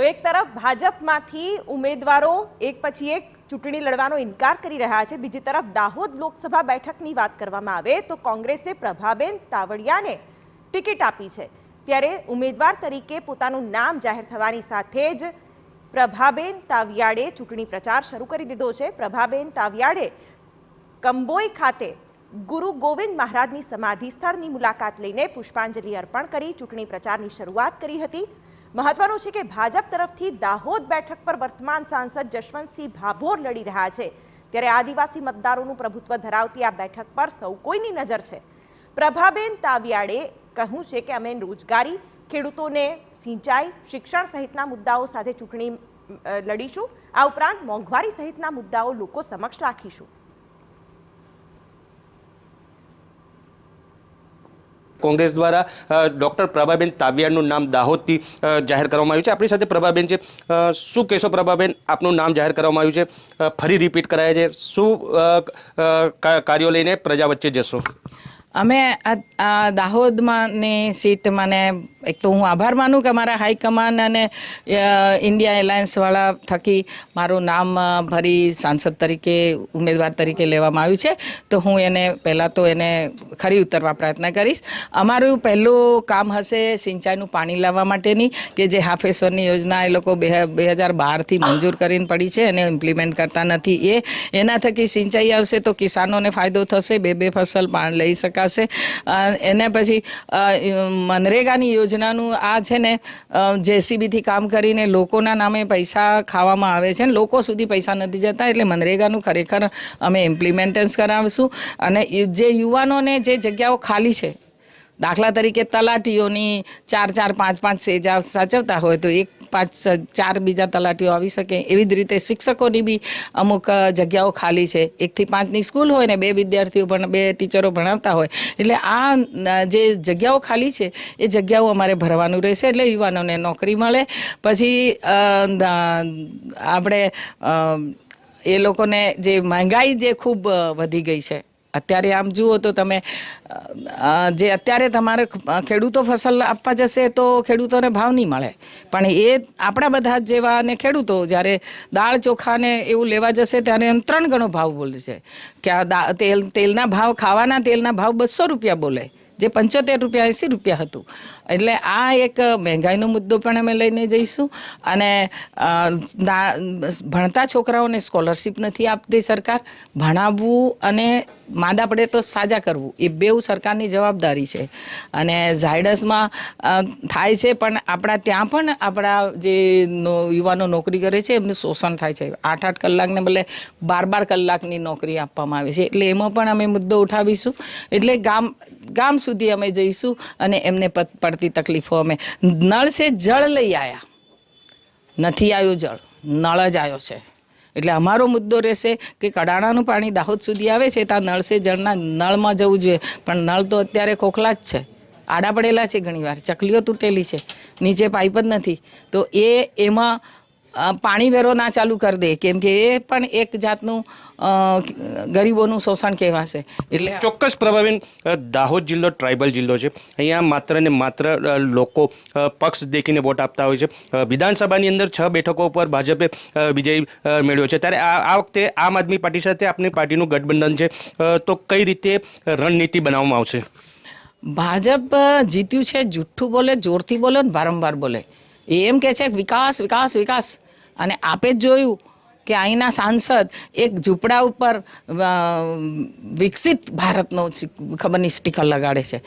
એક તરફ ભાજપમાંથી ઉમેદવારો એક પછી એક ચૂંટણી લડવાનો ઇનકાર કરી રહ્યા છે, બીજી તરફ દાહોદ લોકસભા બેઠકની વાત કરવામાં આવે તો કોંગ્રેસે પ્રભાબેન તાવડિયાને ટિકિટ આપી છે। ત્યારે ઉમેદવાર તરીકે પોતાનું નામ જાહેર થવાની સાથે જ પ્રભાબેન તાવિયાડે ચૂંટણી પ્રચાર શરૂ કરી દીધો છે। પ્રભાબેન તાવિયાડે કંબોઈ ખાતે ગુરુ ગોવિંદ મહારાજની સમાધિ સ્થળની મુલાકાત લઈને પુષ્પાંજલિ અર્પણ કરી ચૂંટણી પ્રચારની શરૂઆત કરી હતી। મહત્વનું છે કે ભાજપ તરફથી દાહોદ બેઠક પર વર્તમાન સાંસદ જશવંતસિંહ ભાભોર લડી રહ્યા છે, ત્યારે આદિવાસી મતદારોનું પ્રભુત્વ ધરાવતી આ બેઠક પર સૌ કોઈની નજર છે। પ્રભાબેન તાવિયાડે કહ્યું છે કે અમે રોજગારી, ખેડૂતોને સિંચાઈ, શિક્ષણ સહિતના મુદ્દાઓ સાથે ચૂંટણી લડીશું। આ ઉપરાંત મોંઘવારી સહિતના મુદ્દાઓ લોકો સમક્ષ રાખીશું। કોંગ્રેસ દ્વારા ડૉક્ટર પ્રભાબેન તાવિયાડનું નામ દાહોદથી જાહેર કરવામાં આવ્યું છે। આપણી સાથે પ્રભાબેન છે। શું કહેશો પ્રભાબેન, આપનું નામ જાહેર કરવામાં આવ્યું છે, ફરી રિપીટ કરાય છે, શું કાર્યો લઈને પ્રજા વચ્ચે જશો? અમે આ દાહોદમાંની સીટ મને એક તો હું આભાર માનું કે અમારા હાઈકમાન્ડ અને ઇન્ડિયા એલાયન્સવાળા થકી મારું નામ ફરી સાંસદ તરીકે ઉમેદવાર તરીકે લેવામાં આવ્યું છે, તો હું એને પહેલાં તો એને ખરી ઉતરવા પ્રયત્ન કરીશ। અમારું પહેલું કામ હશે સિંચાઈનું પાણી લાવવા માટેની, કે જે હાફેશ્વરની યોજના એ લોકો 2012થી મંજૂર કરીને પડી છે અને ઇમ્પ્લિમેન્ટ કરતા નથી। એના થકી સિંચાઈ આવશે તો કિસાનોને ફાયદો થશે, બે ફસલ પાણી લઈ શકાશે। એને પછી મનરેગાની યોજનાનું આ છે ને જેસીબીથી કામ કરીને લોકોના નામે પૈસા ખાવામાં આવે છે, લોકો સુધી પૈસા નથી જતા, એટલે મનરેગાનું ખરેખર અમે ઇમ્પ્લિમેન્ટન્સ કરાવીશું। અને જે યુવાનોને જે જગ્યાઓ ખાલી છે, દાખલા તરીકે તલાટીઓની 4-5 સેજા સાચવતા હોય તો 1-4 બીજા તલાટીઓ આવી શકે, એવી જ રીતે શિક્ષકોની બી અમુક જગ્યાઓ ખાલી છે। 1 થી 5ની સ્કૂલ હોય ને 2 વિદ્યાર્થીઓ પણ 2 ટીચરો ભણાવતા હોય, એટલે આ જે જગ્યાઓ ખાલી છે એ જગ્યાઓ અમારે ભરવાનું રહેશે, એટલે યુવાનોને નોકરી મળે। પછી આપણે એ લોકોને જે મહેંગાઈ જે ખૂબ વધી ગઈ છે અત્યારે, આમ જુઓ તો તમે જે અત્યારે તમારે ખેડૂતો ફસલ આપવા જશે તો ખેડૂતોને ભાવ નહીં મળે, પણ એ આપણા બધા જેવા ને ખેડૂતો જ્યારે દાળ ચોખાને એવું લેવા જશે ત્યારે 3 ગણો ભાવ બોલે છે કે તેલના ભાવ, ખાવાના તેલના ભાવ 200 રૂપિયા બોલે, જે 75 રૂપિયા 80 રૂપિયા હતું। એટલે આ એક મહેંગાઈનો મુદ્દો પણ અમે લઈને જઈશું। અને ભણતા છોકરાઓને સ્કોલરશીપ નથી આપતી સરકાર, ભણાવવું અને માંદા પડે તો સાજા કરવું એ બેઉ સરકારની જવાબદારી છે। અને ઝાયડસમાં થાય છે, પણ આપણા ત્યાં પણ આપણા જે યુવાનો નોકરી કરે છે એમનું શોષણ થાય છે। 8-8 કલાકને બદલે 12 કલાકની નોકરી આપવામાં આવે છે, એટલે એમાં પણ અમે મુદ્દો ઉઠાવીશું। એટલે ગામ સુધી અમે જઈશું અને એમને પડતી તકલીફો અમે નળ સે જળ લઈ આવ્યા, નથી આવ્યું જળ, નળ જ આવ્યો છે। એટલે અમારો મુદ્દો રહેશે કે કડાણાનું પાણી દાહોદ સુધી આવે છે ત્યાં નળ સે જળના નળમાં જવું જોઈએ, પણ નળ તો અત્યારે ખોખલા જ છે, આડા પડેલા છે, ઘણીવાર ચકલીઓ તૂટેલી છે, નીચે પાઇપ જ નથી, તો એમાં પાણી વેરો ના ચાલુ કરી દે, કેમ કે એ પણ એક જાતનું ગરીબોનું શોષણ કહેવાશે। એટલે ચોક્કસ પ્રભાબેન, દાહોદ જિલ્લો ટ્રાઇબલ જિલ્લો છે, અહીંયા માત્ર ને માત્ર લોકો પક્ષ દેખીને વોટ આપતા હોય છે। વિધાનસભાની અંદર 6 બેઠકો પર ભાજપે વિજય મેળવ્યો છે, ત્યારે આ વખતે આમ આદમી પાર્ટી સાથે આપની પાર્ટીનું ગઠબંધન છે, તો કઈ રીતે રણનીતિ બનાવવામાં આવશે? ભાજપ જીત્યું છે, જુઠ્ઠું બોલે, જોરથી બોલે, વારંવાર બોલે, એમ કહે છે વિકાસ વિકાસ વિકાસ, અને આપે જ જોયું કે અહીંના સાંસદ એક ઝૂંપડા ઉપર વિકસિત ભારતનો ખબર નહીં સ્ટીકર લગાડે છે।